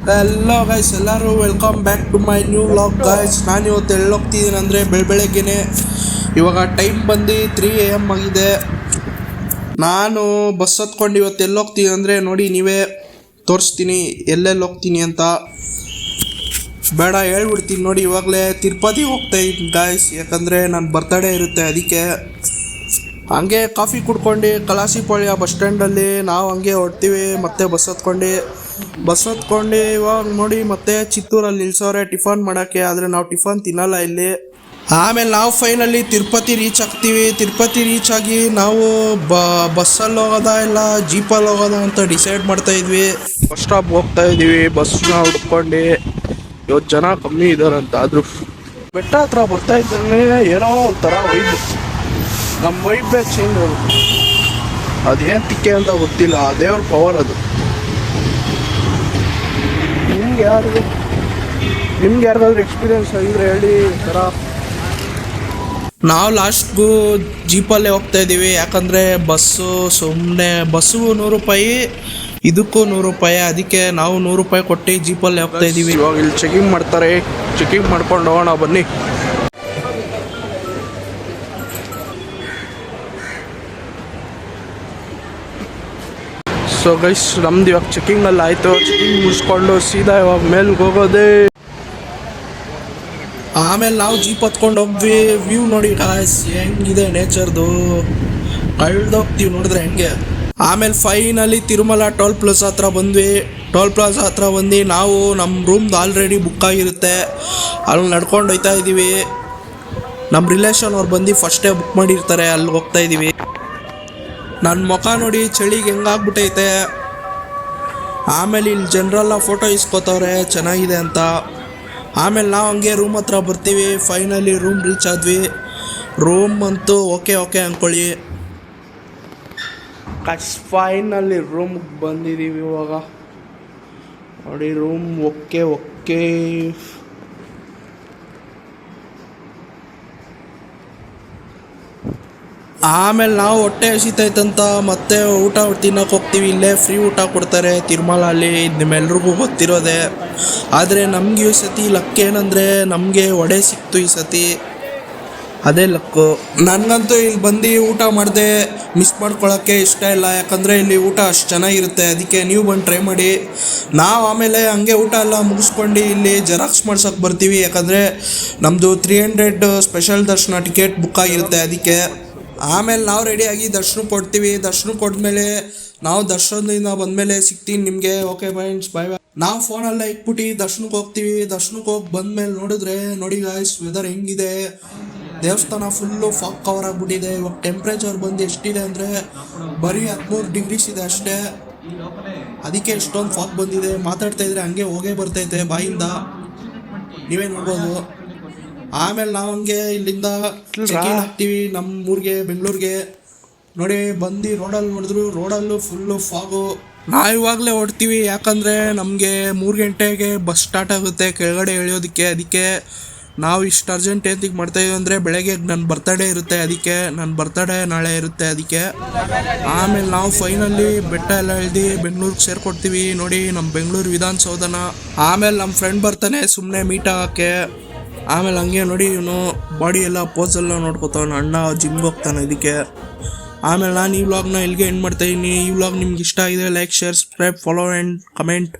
Hello guys, ಎಲ್ಲರೂ welcome back to my new vlog guys. ನಾನು ಇವತ್ತು ಹೋಗ್ತಿದ್ದೀನಿ ಅಂದರೆ ಬೆಳಗ್ಗೆನೆ. ಇವಾಗ ಟೈಮ್ ಬಂದು 3 AM ಆಗಿದೆ. ನಾನು ಬಸ್ ಹತ್ಕೊಂಡು ಇವತ್ತು ಹೋಗ್ತೀನಿ ಅಂದರೆ ನೋಡಿ, ನೀವೇ ತೋರಿಸ್ತೀನಿ ಎಲ್ಲೆಲ್ಲಿ ಹೋಗ್ತೀನಿ ಅಂತ. ಬೇಡ ಹೇಳ್ಬಿಡ್ತೀನಿ ನೋಡಿ, ಇವಾಗಲೇ ತಿರುಪತಿಗೆ ಹೋಗ್ತಾಯಿದ್ದೀನಿ ಗಾಯ್ಸ್. ಯಾಕಂದರೆ ನನ್ನ ಬರ್ತಡೇ ಇರುತ್ತೆ, ಅದಕ್ಕೆ ಹಂಗೆ ಕಾಫಿ ಕುಡ್ಕೊಂಡು ಕಲಾಸಿಪಾಳ್ಯ ಬಸ್ ಸ್ಟ್ಯಾಂಡಲ್ಲಿ ನಾವು ಹಂಗೆ ಹೊಡ್ತೀವಿ. ಮತ್ತೆ ಬಸ್ ಹತ್ಕೊಂಡು ಇವಾಗ ನೋಡಿ ಮತ್ತೆ ಚಿತ್ತೂರಲ್ಲಿ ನಿಲ್ಸೋರೆ ಟಿಫನ್ ಮಾಡೋಕ್ಕೆ. ಆದರೆ ನಾವು ಟಿಫನ್ ತಿನ್ನಲ್ಲ ಇಲ್ಲಿ. ಆಮೇಲೆ ನಾವು ಫೈನಲಿ ತಿರುಪತಿ ರೀಚ್ ಆಗ್ತೀವಿ. ತಿರುಪತಿ ರೀಚ್ ಆಗಿ ನಾವು ಬಸ್ಸಲ್ಲಿ ಹೋಗೋದಾ ಇಲ್ಲ ಜೀಪಲ್ಲಿ ಹೋಗೋದಾ ಅಂತ ಡಿಸೈಡ್ ಮಾಡ್ತಾ ಇದ್ವಿ. ಬಸ್ ಸ್ಟಾಪ್ ಹೋಗ್ತಾ ಇದ್ದೀವಿ. ಬಸ್ನ ಹುಡ್ಕೊಂಡು ಇವತ್ತು ಜನ ಕಮ್ಮಿ ಇದ್ದಾರಂತ. ಆದರೂ ಬೆಟ್ಟ ಹತ್ರ ಬರ್ತಾ ಇದ್ದಾನೆ, ಏನೋ ಒಂಥರ ವೈಬ್. ನಮ್ಮ ವೈಬೇ ಚೇಂಜ್ ಆಗುತ್ತೆ. ಅದೇನು ತಿಕ್ಕೆ ಅಂತ ಗೊತ್ತಿಲ್ಲ, ದೇವ್ರ ಪವರ್ ಅದು. ನಿಮ್ಗೆ ಯಾರಿಗಾದ್ರೂ ಎಕ್ಸ್ಪೀರಿಯನ್ಸ್ ಆಗಿದ್ರೆ ಹೇಳಿ ಥರ. ನಾವು ಲಾಸ್ಟ್ಗೂ ಜೀಪಲ್ಲೇ ಹೋಗ್ತಾ ಇದ್ದೀವಿ. ಯಾಕಂದರೆ ಬಸ್ಸು 100 ರೂಪಾಯಿ, ಇದಕ್ಕೂ 100 ರೂಪಾಯಿ. ಅದಕ್ಕೆ ನಾವು 100 ರೂಪಾಯಿ ಕೊಟ್ಟು ಜೀಪಲ್ಲೇ ಹೋಗ್ತಾ ಇದ್ದೀವಿ. ಇವಾಗ ಇಲ್ಲಿ ಚೆಕಿಂಗ್ ಮಾಡ್ತಾರೆ, ಚೆಕಿಂಗ್ ಮಾಡ್ಕೊಂಡು ಹೋಗೋಣ ಬನ್ನಿ. ಸೊ ಗೈಸ್, ನಮ್ದು ಇವಾಗ ಚೆಕಿಂಗಲ್ಲಿ ಆಯಿತು. ಚೆಕಿಂಗ್ ಮುಗಿಸ್ಕೊಂಡು ಸೀದಾ ಇವಾಗ ಮೇಲ್ಗೆ ಹೋಗೋದೇ. ಆಮೇಲೆ ನಾವು ಜೀಪ್ ಹತ್ಕೊಂಡು ಹೋಗ್ವಿ. ವ್ಯೂ ನೋಡಿ ಗಾಯ್ಸ್, ಹೆಂಗಿದೆ ನೇಚರ್ದು. ಕಳ್ದೋಗ್ತೀವಿ ನೋಡಿದ್ರೆ ಹೆಂಗೆ. ಆಮೇಲೆ ಫೈನಲಿ ತಿರುಮಲ ಟೋಲ್ ಪ್ಲಾಜಾ ಹತ್ರ ಬಂದ್ವಿ. ಟೋಲ್ ಪ್ಲಾಜಾ ಹತ್ರ ಬಂದು ನಾವು ನಮ್ಮ ರೂಮ್ದು ಆಲ್ರೆಡಿ ಬುಕ್ ಆಗಿರುತ್ತೆ, ಅಲ್ಲಿ ನಡ್ಕೊಂಡು ಹೋಗ್ತಾ ಇದ್ದೀವಿ. ನಮ್ಮ ರಿಲೇಷನ್ ಅವ್ರು ಬಂದು ಫಸ್ಟೇ ಬುಕ್ ಮಾಡಿರ್ತಾರೆ, ಅಲ್ಲಿ ಹೋಗ್ತಾ ಇದ್ದೀವಿ. ನನ್ನ ಮುಖ ನೋಡಿ ಚಳಿಗೆ ಹೆಂಗಾಗ್ಬಿಟ್ಟೈತೆ. ಆಮೇಲೆ ಇಲ್ಲಿ ಜನರೆಲ್ಲ ಫೋಟೋ ಇಸ್ಕೋತವ್ರೆ ಚೆನ್ನಾಗಿದೆ ಅಂತ. ಆಮೇಲೆ ನಾವು ಹಂಗೆ ರೂಮ್ ಹತ್ರ ಬರ್ತೀವಿ. ಫೈನಲಿ ರೂಮ್ ರೀಚ್ ಆದ್ವಿ. ರೂಮ್ ಅಂತೂ ಓಕೆ ಅಂದ್ಕೊಳ್ಳಿ. ಫೈನಲಿ ರೂಮ್ಗೆ ಬಂದಿದ್ದೀವಿ. ಇವಾಗ ನೋಡಿ ರೂಮ್ ಓಕೆ. ಆಮೇಲೆ ನಾವು ಹೊಟ್ಟೆ ಹಸಿತೈತಂತ ಮತ್ತೆ ಊಟ ತಿನ್ನೋಕೆ ಹೋಗ್ತೀವಿ. ಇಲ್ಲೇ ಫ್ರೀ ಊಟ ಕೊಡ್ತಾರೆ ತಿರುಮಲಲ್ಲಿ, ನಿಮ್ಮೆಲ್ರಿಗೂ ಗೊತ್ತಿರೋದೆ. ಆದರೆ ನಮ್ಗೆ ಈ ಸತಿ ಲಕ್ ಏನಂದರೆ ನಮಗೆ ವಡೆ ಸಿಕ್ತು ಈ ಸತಿ, ಅದೇ ಲಕ್ಕು. ನನಗಂತೂ ಇಲ್ಲಿ ಬಂದು ಊಟ ಮಾಡಿದೆ ಮಿಸ್ ಮಾಡ್ಕೊಳ್ಳೋಕ್ಕೆ ಇಷ್ಟ ಇಲ್ಲ. ಯಾಕಂದರೆ ಇಲ್ಲಿ ಊಟ ಅಷ್ಟು ಚೆನ್ನಾಗಿರುತ್ತೆ. ಅದಕ್ಕೆ ನೀವು ಬಂದು ಟ್ರೈ ಮಾಡಿ. ನಾವು ಆಮೇಲೆ ಹಂಗೆ ಊಟ ಎಲ್ಲ ಮುಗಿಸ್ಕೊಂಡು ಇಲ್ಲಿ ಜೆರಾಕ್ಸ್ ಮಾಡ್ಸೋಕೆ ಬರ್ತೀವಿ. ಯಾಕಂದರೆ ನಮ್ಮದು 300 ಸ್ಪೆಷಲ್ ದರ್ಶನ ಟಿಕೆಟ್ ಬುಕ್ ಆಗಿರುತ್ತೆ, ಅದಕ್ಕೆ. ಆಮೇಲೆ ನಾವು ರೆಡಿಯಾಗಿ ದರ್ಶನಕ್ಕೆ ಕೊಡ್ತೀವಿ. ದರ್ಶನಕ್ಕೆ ಕೊಡ್ಮೇಲೆ ನಾವು ದರ್ಶನದಿಂದ ಬಂದಮೇಲೆ ಸಿಗ್ತೀನಿ ನಿಮಗೆ. ಓಕೆ ಫ್ರೆಂಡ್ಸ್, ಬಾಯ್. ನಾವು ಫೋನೆಲ್ಲ ಇಟ್ಬಿಟ್ಟು ದರ್ಶನಕ್ಕೆ ಹೋಗ್ತೀವಿ. ದರ್ಶನಕ್ಕೆ ಹೋಗಿ ಬಂದಮೇಲೆ ನೋಡಿದ್ರೆ ನೋಡಿ ಗಾಯ್ಸ್, ವೆದರ್ ಹೆಂಗಿದೆ. ದೇವಸ್ಥಾನ ಫುಲ್ಲು ಫಾಗ್ ಕವರ್ ಆಗಿಬಿಟ್ಟಿದೆ. ಇವಾಗ ಟೆಂಪ್ರೇಚರ್ ಬಂದು ಎಷ್ಟಿದೆ ಅಂದರೆ ಬರೀ 13 ಡಿಗ್ರೀಸ್ ಇದೆ ಅಷ್ಟೇ. ಅದಕ್ಕೆ ಎಷ್ಟೊಂದು ಫಾಗ್ ಬಂದಿದೆ. ಮಾತಾಡ್ತಾ ಇದ್ರೆ ಹಂಗೆ ಹೋಗೇ ಬರ್ತೈತೆ ಬಾಯಿಂದ, ನೀವೇ ನೋಡ್ಬೋದು. ಆಮೇಲೆ ನಾವು ಹಂಗೆ ಇಲ್ಲಿಂದ ಚೆಕಿಂಗ್ ಹಾಕ್ತೀವಿ ನಮ್ಮ ಊರಿಗೆ, ಬೆಂಗಳೂರಿಗೆ. ನೋಡಿ ಬಂದು ರೋಡಲ್ಲಿ ನೋಡಿದ್ರು, ರೋಡಲ್ಲೂ ಫುಲ್ಲು ಫಾಗು. ನಾವು ಇವಾಗಲೇ ಹೊಡ್ತೀವಿ. ಯಾಕಂದರೆ ನಮಗೆ 3 ಗಂಟೆಗೆ ಬಸ್ ಸ್ಟಾರ್ಟ್ ಆಗುತ್ತೆ ಕೆಳಗಡೆ ಇಳಿಯೋದಕ್ಕೆ. ಅದಕ್ಕೆ ನಾವು ಇಷ್ಟು ಅರ್ಜೆಂಟ್ ಏಂತಿಗೆ ಮಾಡ್ತಾಯಿದ್ದೀವಿ ಅಂದರೆ ಬೆಳಗ್ಗೆ ನನ್ನ ಬರ್ತಡೇ ಇರುತ್ತೆ, ಅದಕ್ಕೆ ನನ್ನ ಬರ್ತಡೇ ನಾಳೆ ಇರುತ್ತೆ, ಅದಕ್ಕೆ. ಆಮೇಲೆ ನಾವು ಫೈನಲಿ ಬೆಟ್ಟ ಎಲ್ಲ ಇಳ್ದು ಬೆಂಗಳೂರಿಗೆ ಸೇರ್ಕೊಡ್ತೀವಿ. ನೋಡಿ ನಮ್ಮ ಬೆಂಗಳೂರು ವಿಧಾನಸೌಧನ. ಆಮೇಲೆ ನಮ್ಮ ಫ್ರೆಂಡ್ ಬರ್ತಾನೆ ಸುಮ್ಮನೆ ಮೀಟ್ ಆಗೋಕ್ಕೆ. ಆಮೇಲೆ ಹಂಗೆ ನೋಡಿ ಇವನು ಬಾಡಿ ಎಲ್ಲ ಪೋಸೆಲ್ಲ ನೋಡ್ಕೊತಾನೆ, ಅಣ್ಣ ಜಿಮ್ಗೆ ಹೋಗ್ತಾನೆ, ಇದಕ್ಕೆ. ಆಮೇಲೆ ನಾನು ಈ ವ್ಲಾಗ್ನ ಇಲ್ಲಿಗೆ ಎಂಡ್ ಮಾಡ್ತಾಯಿದ್ದೀನಿ. ಈ ವ್ಲಾಗ್ ನಿಮ್ಗೆ ಇಷ್ಟ ಆಗಿದೆ like, share, subscribe, follow and comment.